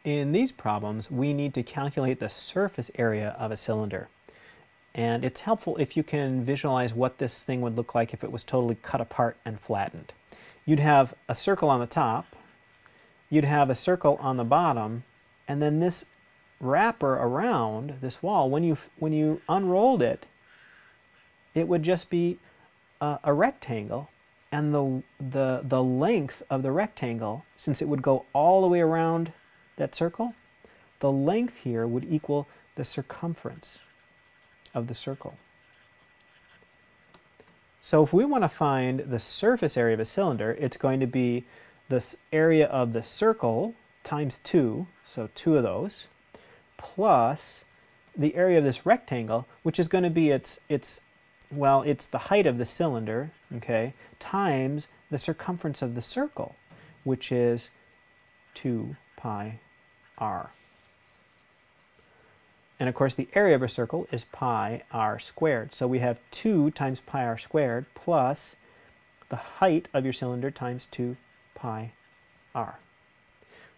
In these problems, we need to calculate the surface area of a cylinder. And it's helpful if you can visualize what this thing would look like if it was totally cut apart and flattened. You'd have a circle on the top, you'd have a circle on the bottom, and then this wrapper around this wall, when you unrolled it, it would just be a rectangle, and the length of the rectangle, since it would go all the way around that circle, the length here would equal the circumference of the circle. So if we want to find the surface area of a cylinder, it's going to be the area of the circle times 2, so 2 of those, plus the area of this rectangle, which is going to be it's the height of the cylinder, okay, times the circumference of the circle, which is 2 pi r. And of course the area of a circle is pi r squared. So we have 2 times pi r squared plus the height of your cylinder times 2 pi r.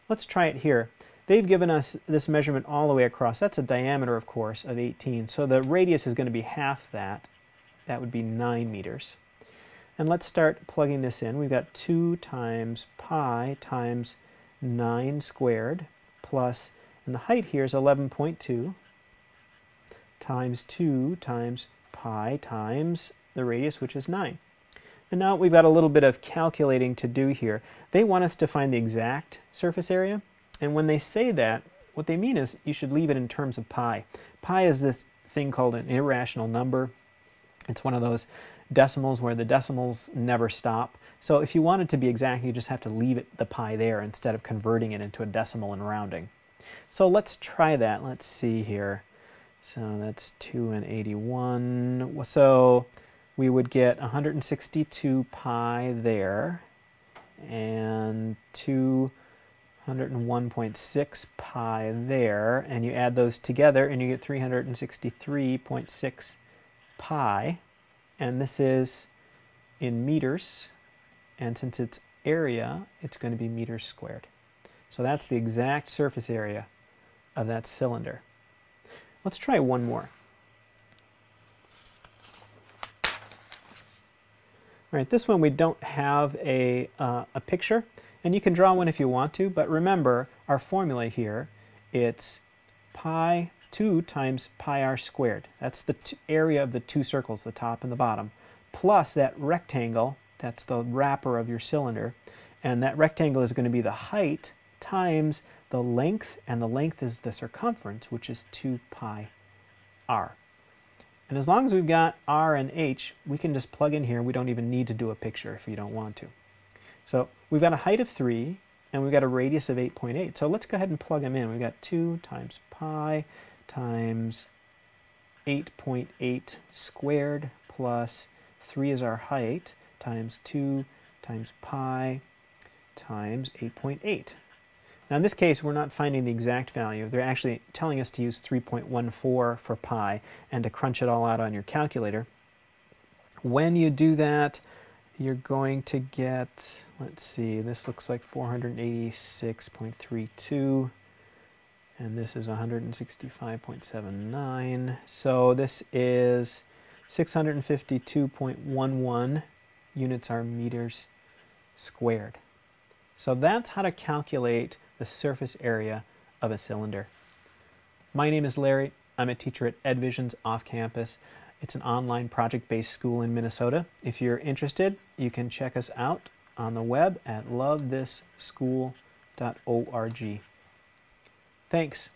Let's try it here. They've given us this measurement all the way across. That's a diameter, of course, of 18. So the radius is going to be half that. That would be 9 meters. And let's start plugging this in. We've got 2 times pi times 9 squared plus, and the height here is 11.2 times 2 times pi times the radius, which is 9. And now we've got a little bit of calculating to do here. They want us to find the exact surface area, and when they say that, what they mean is you should leave it in terms of pi. Pi is this thing called an irrational number. It's one of those decimals where the decimals never stop. So if you want it to be exact, you just have to leave the pi there instead of converting it into a decimal and rounding. So let's try that. Let's see here. So that's 2 and 81. So we would get 162 pi there and 201.6 pi there, and you add those together and you get 363.6 pi, and this is in meters, and since it's area, it's going to be meters squared. So that's the exact surface area of that cylinder. Let's try one more. All right, this one we don't have a picture, and you can draw one if you want to, but remember our formula here, it's pi 2 times pi r squared. That's the area of the two circles, the top and the bottom, plus that rectangle, that's the wrapper of your cylinder, and that rectangle is going to be the height times the length, and the length is the circumference, which is 2 pi r. And as long as we've got r and h, we can just plug in here. We don't even need to do a picture if you don't want to. So we've got a height of 3, and we've got a radius of 8.8. So let's go ahead and plug them in. We've got 2 times pi times 8.8 squared plus 3 is our height times 2 times pi times 8.8. Now in this case, we're not finding the exact value. They're actually telling us to use 3.14 for pi and to crunch it all out on your calculator. When you do that, you're going to get, let's see, this looks like 486.32, and this is 165.79. So this is 652.11 units are meters squared. So that's how to calculate the surface area of a cylinder. My name is Larry. I'm a teacher at EdVisions off campus. It's an online project-based school in Minnesota. If you're interested, you can check us out on the web at lovethischool.org. Thanks.